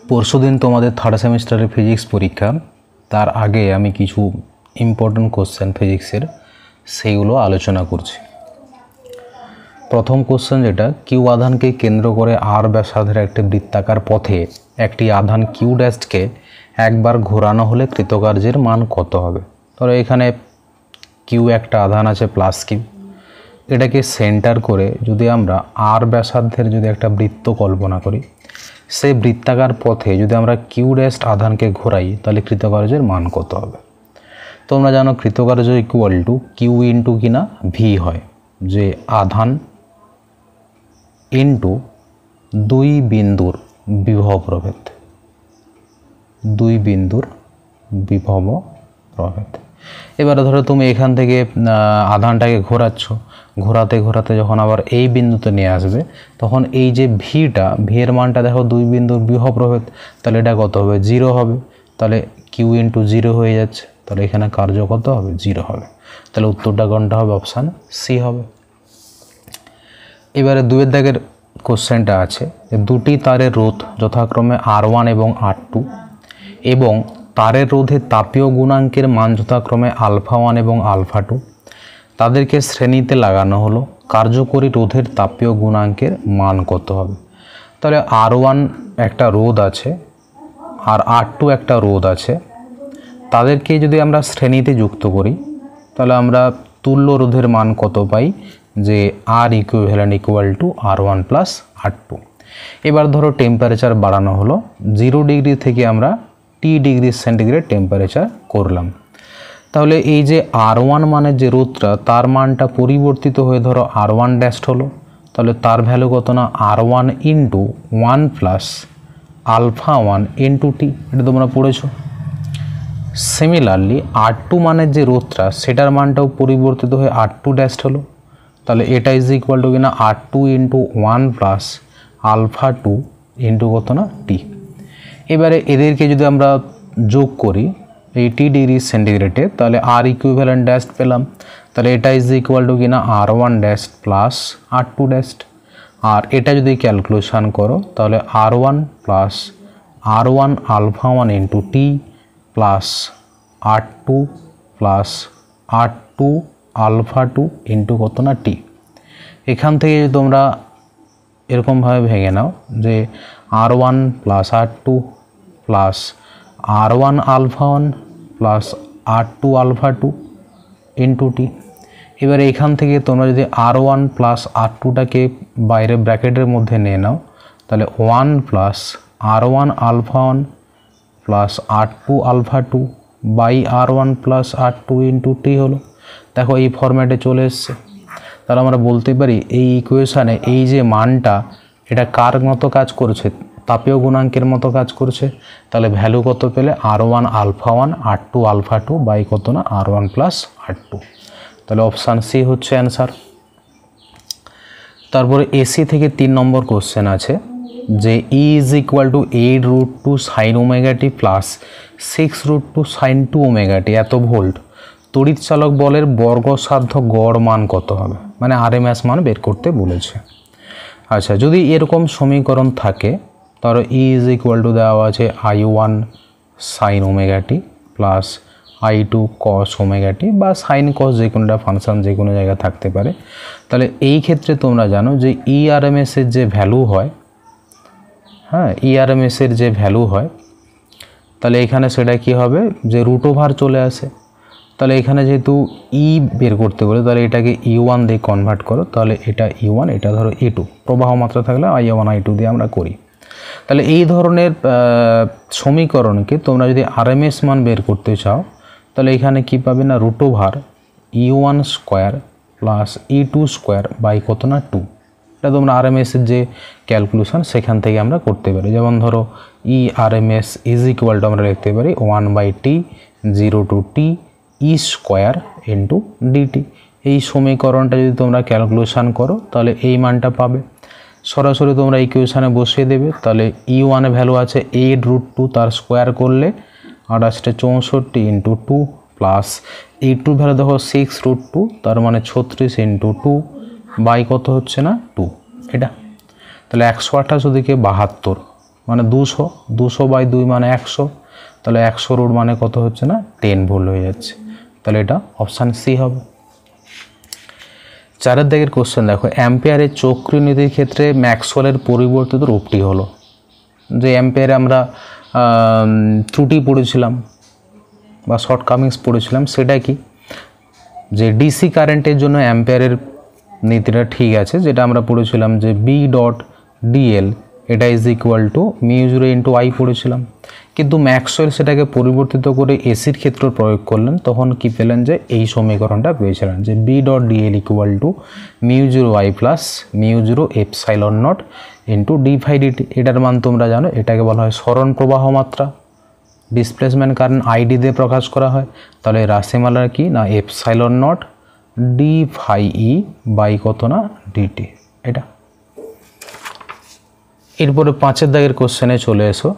পরশুদিন তোমাদের থার্ড সেমিস্টারের ফিজিক্স পরীক্ষা, তার আগে আমি কিছু ইম্পর্টেন্ট কোশ্চেন ফিজিক্সের সেইগুলো আলোচনা করছি। প্রথম কোশ্চেন যেটা, কিউ আধানকে কেন্দ্র করে আর ব্যাসার্ধের একটি বৃত্তাকার পথে একটি আধান কিউ ড্যাশকে একবার ঘোরানো হলে কৃতকার্যের মান কত হবে। ধরো এখানে কিউ একটা আধান আছে প্লাস কিউ, এটাকে সেন্টার করে যদি আমরা আর ব্যাসার্ধের যদি একটা বৃত্ত কল্পনা করি, সেই বৃত্তাকার পথে যদি আমরা কিউ ড্যাশ আধানকে ঘোরাই তাহলে কৃতকার্যের মান কত হবে। তোমরা জানো কৃতকার্য ইকুয়াল টু কিউ ইন্টু কিনা ভি হয়, যে আধান ইন্টু দুই বিন্দুর বিভব প্রভেদ, দুই বিন্দুর বিভব প্রভেদ। এবারে ধরো তুমি এখান থেকে আধানটাকে ঘোরাচ্ছ, ঘোরাতে ঘোরাতে যখন আবার এই বিন্দুতে নিয়ে আসবে তখন এই যে ভিটা, ভি এর মানটা দেখো দুই বিন্দুর বিভব প্রভেদ, তাহলে এটা কত হবে, জিরো হবে। তাহলে কিউ ইন্টু জিরো হয়ে যাচ্ছে, তাহলে এখানে কার্য কত হবে, জিরো হবে। তাহলে উত্তরটা কোনটা হবে, অপশান সি হবে। এবারে দুয়ের দাগের কোশ্চেনটা আছে যে দুটি তারের রোধ যথাক্রমে R1 এবং R2 এবং তারের রোধের তাপীয় গুণাঙ্কের মান যথাক্রমে α1 এবং α2, তাদেরকে শ্রেণীতে লাগানো হলো, কার্যকরী রোধের তাপীয় গুণাঙ্কের মান কত হবে। তাহলে R1 একটা রোধ আছে আর R2 একটা রোধ আছে, তাদেরকে যদি আমরা শ্রেণীতে যুক্ত করি তাহলে আমরা তুল্য রোধের মান কত পাই, যে R equivalent equal to R1 plus R2। এবার ধরো টেম্পারেচার বাড়ানো হলো, 0 ডিগ্রি থেকে আমরা টি ডিগ্রি সেন্টিগ্রেড টেম্পারেচার করলাম। তাহলে এই যে R1 মানের যে রোধটা, তার মানটা পরিবর্তিত হয়ে ধরো R1 ড্যাশ হলো, তাহলে তার ভ্যালু কত না, R1 ইন্টু 1 প্লাস α1 ইন্টু টি, এটা তোমরা পড়েছো। সিমিলারলি R2 মানের যে রোধটা, সেটার মানটাও পরিবর্তিত হয়ে R2 ড্যাশ হলো, তাহলে এটা ইজ ইকুয়াল টু কিনা R2 ইন্টু 1 প্লাস α2 ইন্টু কত না টি। এবারে এদেরকে যদি আমরা যোগ করি এই টি ডিগ্রি সেন্টিগ্রেডে, তাহলে আর ইকুইভ্যালেন্ট ড্যাশ পেলাম, তাহলে এটা ইজ ইকুয়াল টু কিনা R1 dash plus R2 dash. আর এটা যদি ক্যালকুলেশন করো তাহলে R1 plus R1 α1 into T plus R2 plus R2 α2 into কত না টি। এখান থেকে যদি তোমরা এরকমভাবে ভেঙে নাও যে R1 plus R2 plus R1 α1 plus R2 α2 into T. এবারে এখান থেকে তোমরা যদি R1 প্লাস R2টাকে বাইরে ব্র্যাকেটের মধ্যে নিয়ে নাও, তাহলে 1 plus R1 α1 plus R2 α2 by R1 plus R2 into T হলো। দেখো এই ফরম্যাটে চলে এসছে। তাহলে আমরা বলতে পারি এই ইকুয়েশানে এই যে মানটা, এটা কার মতো কাজ করছে, তাপীয় গুণাঙ্কের মতো কাজ করছে। তাহলে ভ্যালু কত পেলে, R1 α1 R2 α2 বাই কত না R1 প্লাস R2। তাহলে অপশান সি হচ্ছে অ্যান্সার। তারপরে এসি থেকে 3 নম্বর কোশ্চেন আছে যে E is equal two 8√2 sin ωt plus 6√2 sin 2 ωt এত ভোল্ট, তড়িৎ চালক বলের বর্গসাধ্য গড় মান কত হবে, মানে RMS মান বের করতে বলেছে। আচ্ছা, যদি এরকম সমীকরণ থাকে তাহলে E ইজ ইকুয়াল টু দেওয়া আছে I1 sin ωt plus I2 cos ωt বা সাইন কস, যে কোনোটা ফাংশন যে কোনো জায়গায় থাকতে পারে। তাহলে এই ক্ষেত্রে তোমরা জানো যে ERMS এর যে ভ্যালু হয়, হ্যাঁ ERMS এর যে ভ্যালু হয়, তাহলে এখানে সেটা কি হবে, যে রুট ওভার চলে আসে। তাহলে এখানে যেহেতু ই বের করতে বলে, তাহলে এটাকে E1 দিয়ে কনভার্ট করো, তাহলে এটা E1, এটা ধরো E2, প্রবাহ মাত্রা থাকলে I1 I2 দিয়ে আমরা করি। তাহলে এই ধরনের সমীকরণকে তোমরা যদি RMS মান বের করতে চাও তাহলে এখানে কি পাবে না, root over E1 square plus E2 square by কত না 2। এটা তোমরা RMS এর যে ক্যালকুলেশন সেখান থেকে আমরা করতে পারি। যেমন ধরো ERMS ইজ ইকুয়াল টু আমরা লিখতে পারি 1/t 0 to t E square into dt. এই সমীকরণটা যদি তোমরা ক্যালকুলেশন করো তাহলে এই মানটা পাবে। সরাসরি তোমরা ইকুয়েশানে বসিয়ে দেবে। তাহলে E1 এর ভ্যালু আছে 8√2, তার স্কোয়ার করলে 2864 ইন্টু 2 প্লাস E2 ভ্যালু দেখো 6√2, তার মানে 36 ইন্টু 2 বাই কত হচ্ছে না 2 এটা। তাহলে 128 দিকে 72 মানে 200/2 মানে 100, তাহলে 100 রুট মানে কত হচ্ছে না 10 ভোল্ট হয়ে যাচ্ছে। তাহলে এটা অপশান সি হবে। 4 দাগের কোশ্চেন দেখো, অ্যাম্পিয়ারের চক্রীয় নীতির ক্ষেত্রে ম্যাক্সওয়েলের পরিবর্তিত রূপটি হলো। যে অ্যাম্পিয়ারে আমরা ত্রুটি পড়েছিলাম বা শর্টকামিংস পড়েছিলাম, সেটা কি, যে ডিসি কারেন্টের জন্য অ্যাম্পিয়ারের নীতিটা ঠিক আছে, যেটা আমরা পড়েছিলাম যে B.dl এটা ইজ ইকুয়াল টু μ0 × I পড়েছিলাম। কিন্তু ম্যাক্সওয়েল সেটাকে পরিবর্তিত করে এসির ক্ষেত্রে প্রয়োগ করলেন, তখন কি পেলেন, যে এই সমীকরণটা পেয়েছিলেন যে B.dl equal to μ0I plus μ0ε0 into d/dt। এটার মান তোমরা জানো, এটাকে বলা হয় সরণ প্রবাহ মাত্রা, ডিসপ্লেসমেন্ট কারেন্ট আইডি দিয়ে প্রকাশ করা হয়। তাহলে রাশিমালার কি না ε0 d/e বাই কত না dt। এটা এরপরে 5 দাগের কোশ্চেনে চলে এসো,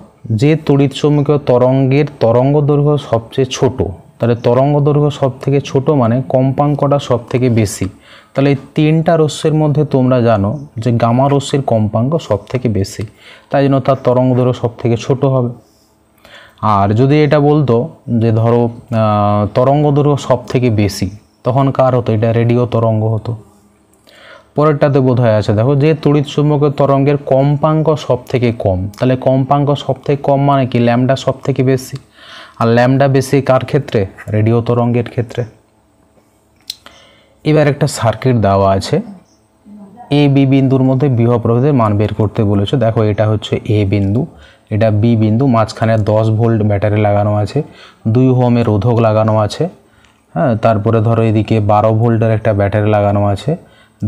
যে তড়িৎ চৌম্বকীয় তরঙ্গের তরঙ্গ দৈর্ঘ্য সবচেয়ে ছোট, তাহলে তরঙ্গ দৈর্ঘ্য সব থেকে ছোট মানে কম্পাঙ্কটা সব থেকে বেশি। তাহলে এই 3টা রশ্মির মধ্যে তোমরা জানো যে গামা রশ্মির কম্পাঙ্ক সব থেকে বেশি, তাই জন্য তার তরঙ্গ দৈর্ঘ্য সব থেকে ছোট হবে। আর যদি এটা বলতো যে ধরো তরঙ্গ দৈর্ঘ্য সব থেকে বেশি, তখন কার হতো, এটা রেডিও তরঙ্গ হতো। পরেরটাতে বোধহয় আছে, দেখো যে তড়িৎ চুম্বকের তরঙ্গের কম্পাঙ্ক সব থেকে কম, তাহলে কম্পাঙ্ক সব থেকে কম মানে কি ল্যামডা সব থেকে বেশি, আর ল্যামডা বেশি কার ক্ষেত্রে, রেডিও তরঙ্গের ক্ষেত্রে। এবার একটা সার্কিট দেওয়া আছে, এ বি বিন্দুর মধ্যে বিভব প্রভেদের মান বের করতে বলেছে। দেখো এটা হচ্ছে এ বিন্দু, এটা বি বিন্দু, মাঝখানে 10 ভোল্ট ব্যাটারি লাগানো আছে, 2 ওহমের রোধক লাগানো আছে, হ্যাঁ, তারপরে ধরো এদিকে 12 ভোল্টের একটা ব্যাটারি লাগানো আছে,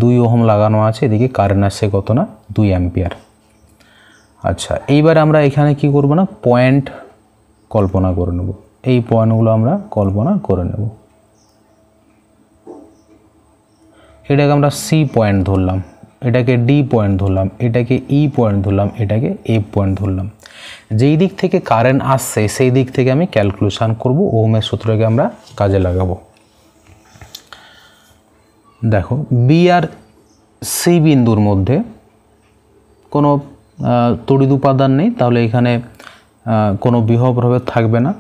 2 ওহম লাগানো আছে, এদিকে কারেন্ট আসছে কত না 2 অ্যাম্পিয়ার। আচ্ছা, এইবার আমরা এখানে কি করব না পয়েন্ট কল্পনা করে নেব, এই পয়েন্টগুলো আমরা কল্পনা করে নেব। এটাকে আমরা সি পয়েন্ট ধরলাম, এটাকে ডি পয়েন্ট ধরলাম, এটাকে ই পয়েন্ট ধরলাম, এটাকে এফ পয়েন্ট ধরলাম। যেই দিক থেকে কারেন্ট আসছে সেই দিক থেকে আমি ক্যালকুলেশন করব, ওহমের সূত্রকে আমরা কাজে লাগাবো। দেখো বি আর সি বিন্দুর মধ্যে কোনো তড়িৎ উপাদান নেই, তাহলে এখানে কোনো বিভব প্রভেদ থাকবে না।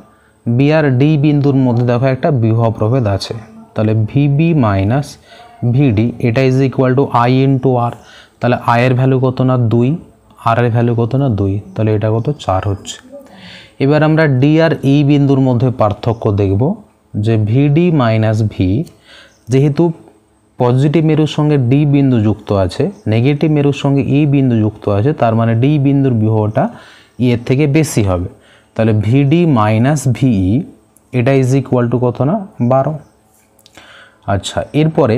বি আর ডি বিন্দুর মধ্যে দেখো একটা বিভব প্রভেদ আছে, তাহলে ভিবি মাইনাস ভিডি এটা is equal to I into R. তাহলে আয়ের ভ্যালু কত না 2, আর এর ভ্যালু কত না 2, তাহলে এটা কত 4 হচ্ছে। এবার আমরা ডি আর ই বিন্দুর মধ্যে পার্থক্য দেখব, যে ভিডি মাইনাস ভি, যেহেতু পজিটিভ মেরুর সঙ্গে ডি বিন্দু যুক্ত আছে, নেগেটিভ মেরুর সঙ্গে ই বিন্দু যুক্ত আছে, তার মানে ডি বিন্দুর বিভবটা ই এর থেকে বেশি হবে। তাহলে ভিডি মাইনাস ভিই এটা ইজ ইকুয়াল টু কত না 12। আচ্ছা, এরপরে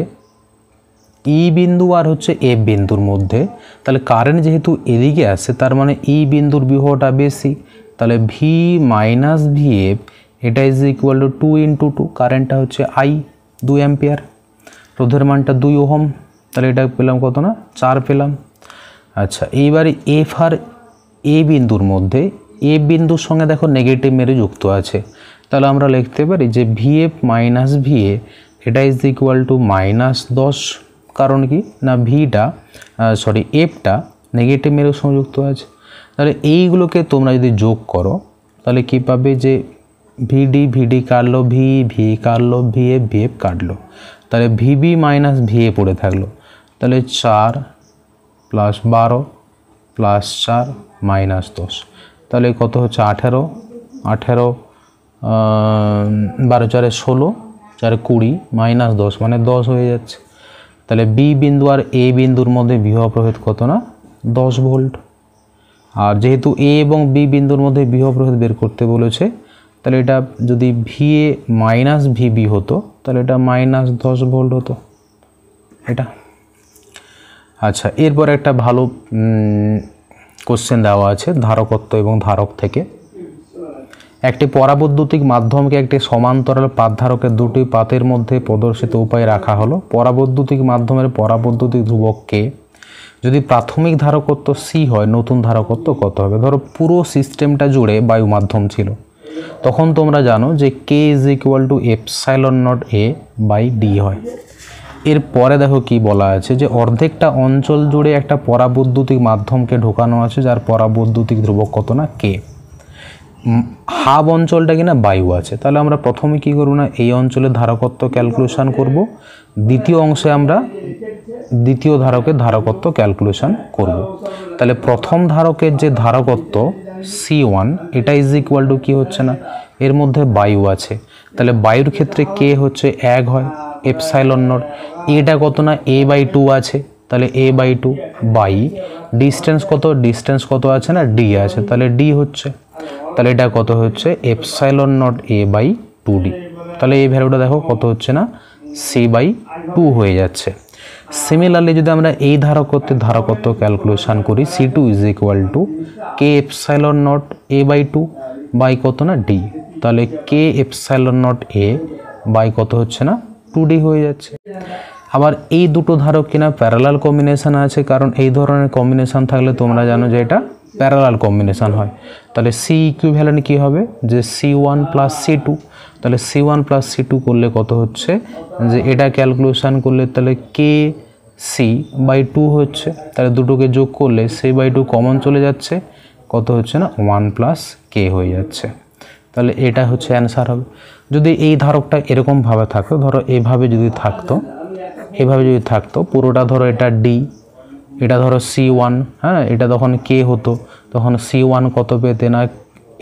ই বিন্দু আর হচ্ছে এফ বিন্দুর মধ্যে, তাহলে কারেন্ট যেহেতু এদিকে আসে, তার মানে ই বিন্দুর বিভবটা বেশি, তাহলে ভি মাইনাস ভি এফ এটা ইজ ইকুয়াল টু 2 ইন্টু 2, কারেন্টটা হচ্ছে আই 2 অ্যাম্পিয়ার, রোধের মানটা 2 ওহম, তাহলে এটা পেলাম কত না 4 পেলাম। আচ্ছা, এইবারে এফ আর এ বিন্দুর মধ্যে, এ বিন্দুর সঙ্গে দেখো নেগেটিভ মেরু যুক্ত আছে, তাহলে আমরা লিখতে পারি যে V F minus V A এটা ইজ ইকুয়াল টু -10, কারণ কি না এফটা নেগেটিভ মেরুর সঙ্গে যুক্ত আছে। তাহলে এইগুলোকে তোমরা যদি যোগ করো তাহলে কি পাবে, যে ভিডি কাটলো, ভি কাটলো, ভি এফ কাটলো, তাহলে ভিবি মাইনাস ভি এ পড়ে থাকলো, তাহলে 4 + 12 + 4 -10, তাহলে কত হচ্ছে 18 12 4 16 4 20 -10 মানে 10 হয়ে যাচ্ছে। তাহলে বি বিন্দু আর এ বিন্দুর মধ্যে বিভব প্রভেদ কত না 10 ভোল্ট। আর যেহেতু এ এবং বি বিন্দুর মধ্যে বিভব প্রভেদ বের করতে বলেছে, তাহলে এটা যদি ভি এ মাইনাস ভিবি হতো, তাহলে এটা -10 ভোল্ট হতো এটা। আচ্ছা, এরপর একটা ভালো কোশ্চেন দেওয়া আছে ধারকত্ব এবং ধারক থেকে। একটি পরাবৈদ্যুতিক মাধ্যমকে একটি সমান্তরাল পাতধারকের দুটি পাতের মধ্যে প্রদর্শিত উপায়ে রাখা হলো। পরাবৈদ্যুতিক মাধ্যমের পরাবৈদ্যুতিক ধ্রুবককে যদি প্রাথমিক ধারকত্ব সি হয়, নতুন ধারকত্ব কত হবে? ধরো পুরো সিস্টেমটা জুড়ে বায়ু মাধ্যম ছিল, তখন তোমরা জানো যে K is equal two ε0 a/d হয়। এরপরে দেখো কি বলা আছে যে অর্ধেকটা অঞ্চল জুড়ে একটা পরাবৈদ্যুতিক মাধ্যমকে ঢোকানো আছে যার পরাবৈদ্যুতিক ধ্রুবক কত না কে। হাফ অঞ্চলটা কিনা বায়ু আছে, তাহলে আমরা প্রথমে কি করব না এই অঞ্চলের ধারকত্ব ক্যালকুলেশন করব, দ্বিতীয় অংশে আমরা দ্বিতীয় ধারকের ধারকত্ব ক্যালকুলেশন করব। তাহলে প্রথম ধারকের যে ধারকত্ব C1 এটা ইজ ইকুয়াল টু কি হচ্ছে না এর মধ্যে বায়ু আছে, তাহলে বায়ুর ক্ষেত্রে কে হচ্ছে 1 হয় এপসাইলন নট, এটা কত না a/2 আছে, তাহলে a/2 বাই ডিস্টেন্স কত আছে না d আছে, তাহলে d হচ্ছে, তাহলে এটা কত হচ্ছে এপসাইলন নট a/2d, তাহলে এই ভ্যালুটা দেখো কত হচ্ছে না c/2 হয়ে যাচ্ছে। সিমিলারলি যদি আমরা এই ধারকত্ব ক্যালকুলেশন করি C2 is equal to K epsilon naught a/2 by কত না d, তাহলে K epsilon naught a by কত হচ্ছে না 2d হয়ে যাচ্ছে। আবার এই দুটো ধারক কিনা প্যারালাল কম্বিনেশন আছে, কারণ এই ধরনের কম্বিনেশন থাকলে তোমরা জানো যে এটা প্যারালাল কম্বিনেশন হয়, তাহলে সি ইকুইভ্যালেন্ট কী হবে যে C1 প্লাস C2, তাহলে C1 প্লাস C2 করলে কত হচ্ছে যে এটা ক্যালকুলেশন করলে তাহলে কে C/2 হচ্ছে, তাহলে দুটোকে যোগ করলে C/2 কমন চলে যাচ্ছে, কত হচ্ছে না 1 প্লাস কে হয়ে যাচ্ছে, তাহলে এটা হচ্ছে অ্যান্সার হবে। যদি এই ধারকটা এরকমভাবে থাকতো, ধরো এভাবে যদি থাকতো পুরোটা ধরো এটা ডি, এটা ধরো C1, হ্যাঁ এটা তখন কে হতো, তখন C1 কত পেতে না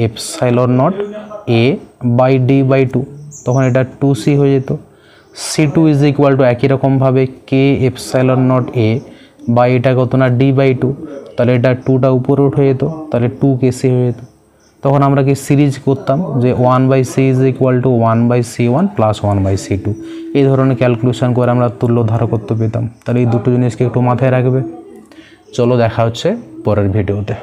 এপসাইলন নট a/d/2, তখন এটা 2c হয়ে যেত। C2 ইজ ইকুয়াল টু একই রকমভাবে কে এপসাইলন নট a বাই এটা কত না d/2, তাহলে এটা 2টা উপরে উঠে যেত, তাহলে 2kc হয়ে যেত। তখন আমরা কি সিরিজ করতাম যে 1/c is equal two 1/c1 plus 1/c2, এই ধরনের ক্যালকুলেশন করে আমরা তুল্য ধারকত্ব পেতাম। তাহলে এই দুটো জিনিসকে একটু মাথায় রাখবে। চলো দেখা হচ্ছে পরের ভিডিওতে।